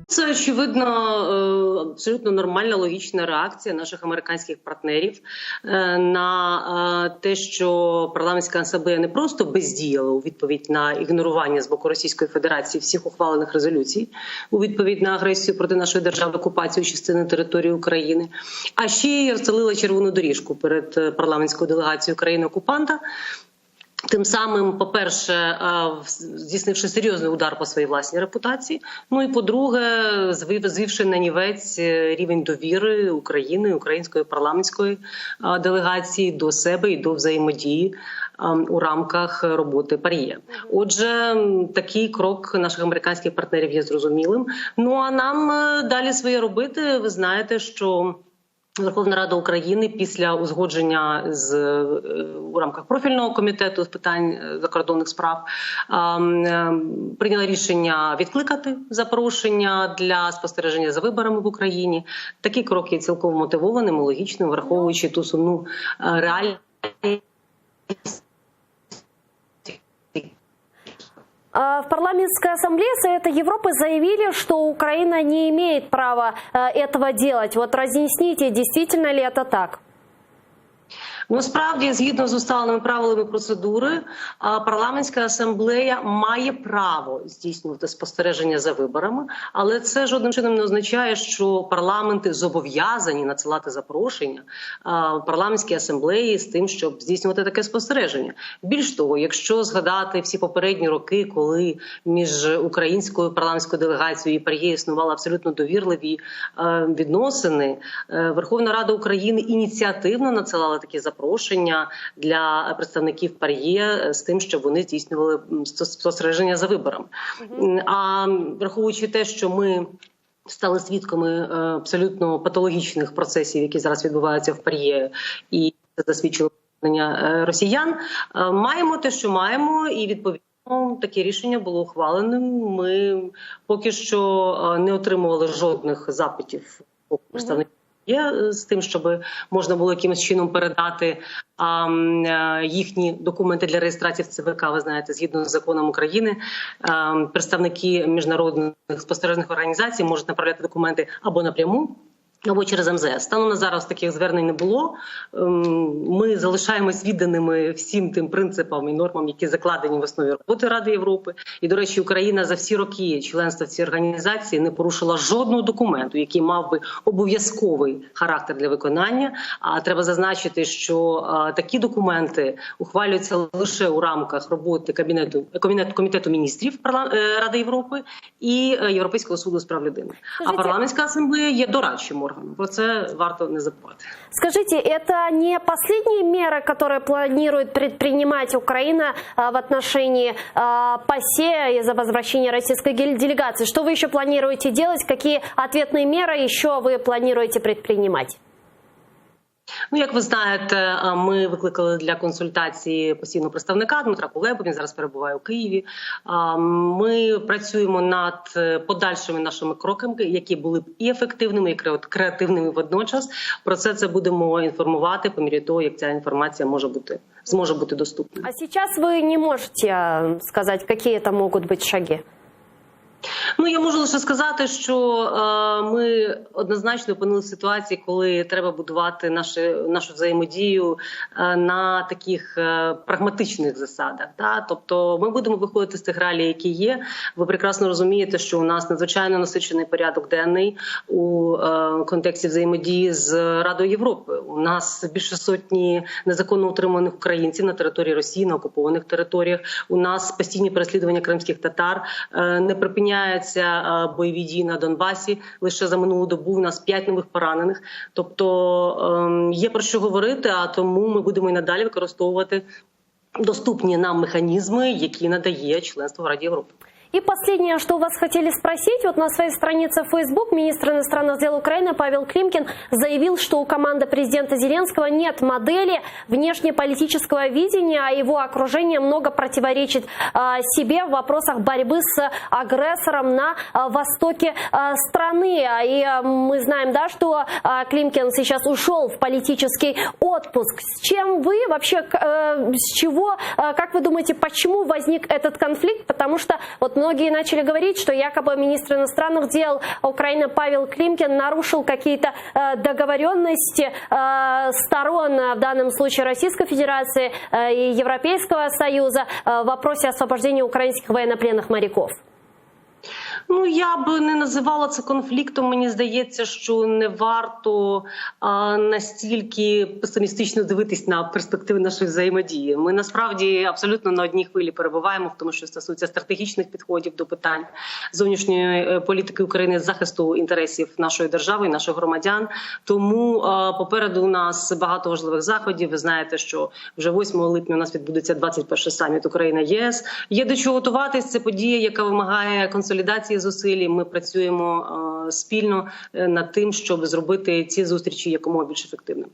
Це, очевидно, абсолютно нормальна логічна реакція наших американських партнерів на те, що парламентська асамблея не просто бездіяла у відповідь на ігнорування з боку Російської Федерації всіх ухвалених резолюцій у відповідь на агресію проти нашої держави, окупацію частини території України, а ще й розстелила червону доріжку перед парламентською делегацією країни-окупанта. Тим самим, по-перше, здійснивши серйозний удар по своїй власній репутації, ну і по-друге, звівши на нівець рівень довіри України, української парламентської делегації до себе і до взаємодії у рамках роботи ПАРЄ. Отже, такий крок наших американських партнерів є зрозумілим. Ну а нам далі своє робити. Ви знаєте, що Верховна Рада України після узгодження у рамках профільного комітету з питань закордонних справ прийняла рішення відкликати запрошення для спостереження за виборами в Україні. Такий крок є цілком мотивованим і логічним, враховуючи ту сумну реальність. В парламентской ассамблее Совета Европы заявили, что Украина не имеет права этого делать. Вот разъясните, действительно ли это так? Насправді, згідно з усталеними правилами процедури, парламентська асамблея має право здійснювати спостереження за виборами, але це жодним чином не означає, що парламенти зобов'язані надсилати запрошення парламентській асамблеї з тим, щоб здійснювати таке спостереження. Більш того, якщо згадати всі попередні роки, коли між українською парламентською делегацією і ПАРЄ існували абсолютно довірливі відносини, Верховна Рада України ініціативно надсилала такі запрошення для представників ПАРЄ з тим, щоб вони здійснювали спостереження за виборами. А враховуючи те, що ми стали свідками абсолютно патологічних процесів, які зараз відбуваються в ПАРЄ, і це засвідчило росіян, маємо те, що маємо, і відповідно таке рішення було ухваленим. Ми поки що не отримували жодних запитів представників з тим, щоб можна було якимось чином передати їхні документи для реєстрації в ЦВК. Ви знаєте, згідно з законом України, представники міжнародних спостережних організацій можуть направляти документи або напряму, або через МЗС. Станом на зараз таких звернень не було. Ми залишаємось відданими всім тим принципам і нормам, які закладені в основі роботи Ради Європи. І, до речі, Україна за всі роки членства в цій організації не порушила жодного документу, який мав би обов'язковий характер для виконання. А треба зазначити, що такі документи ухвалюються лише у рамках роботи Комітету міністрів Ради Європи і Європейського суду з прав людини. А парламентська асамблея є дорадчим органом. Про це варто не забувати. Скажите, это не последние меры, которые планирует предпринимать Украина в отношении ПАСЕ из-за возвращения российской делегации? Что вы еще планируете делать? Какие ответные меры еще вы планируете предпринимать? Ну, як ви знаєте, ми викликали для консультації постійного представника Дмитра Кулебу, він зараз перебуває у Києві. Ми працюємо над подальшими нашими кроками, які були б і ефективними, і креативними водночас. Про це будемо інформувати по мірі того, як ця інформація зможе бути доступна. А сейчас вы не можете сказать, какие это могут быть шаги? Ну, я можу лише сказати, що ми однозначно опинилися в ситуації, коли треба будувати нашу взаємодію на таких прагматичних засадах. Тобто ми будемо виходити з тих реалій, які є. Ви прекрасно розумієте, що у нас надзвичайно насичений порядок денний у контексті взаємодії з Радою Європи. У нас більше сотні незаконно утриманих українців на території Росії, на окупованих територіях. У нас постійні переслідування кримських татар, не припиняються бойові дії на Донбасі. Лише за минулу добу у нас 5 нових поранених. Тобто є про що говорити, а тому ми будемо і надалі використовувати доступні нам механізми, які надає членство в Раді Європи. И последнее, что у вас хотели спросить, вот на своей странице в Facebook министр иностранных дел Украины Павел Климкин заявил, что у команды президента Зеленского нет модели внешнеполитического видения, а его окружение много противоречит себе в вопросах борьбы с агрессором на востоке страны. И мы знаем, да, что Климкин сейчас ушел в политический отпуск. С чем вы вообще, с чего, как вы думаете, почему возник этот конфликт? Потому что вот Многие начали говорить, что якобы министр иностранных дел Украины Павел Климкин нарушил какие-то договоренности сторон, в данном случае Российской Федерации и Европейского Союза, в вопросе освобождения украинских военнопленных моряков. Ну, я б не називала це конфліктом. Мені здається, що не варто настільки песимістично дивитись на перспективи нашої взаємодії. Ми насправді абсолютно на одній хвилі перебуваємо в тому, що стосується стратегічних підходів до питань зовнішньої політики України, захисту інтересів нашої держави і наших громадян. Тому попереду у нас багато важливих заходів. Ви знаєте, що вже 8 липня у нас відбудеться 21-й саміт Україна-ЄС. Є до чого готуватись. Це подія, яка вимагає консолідації зусиль. Ми працюємо спільно над тим, щоб зробити ці зустрічі якомога більш ефективними.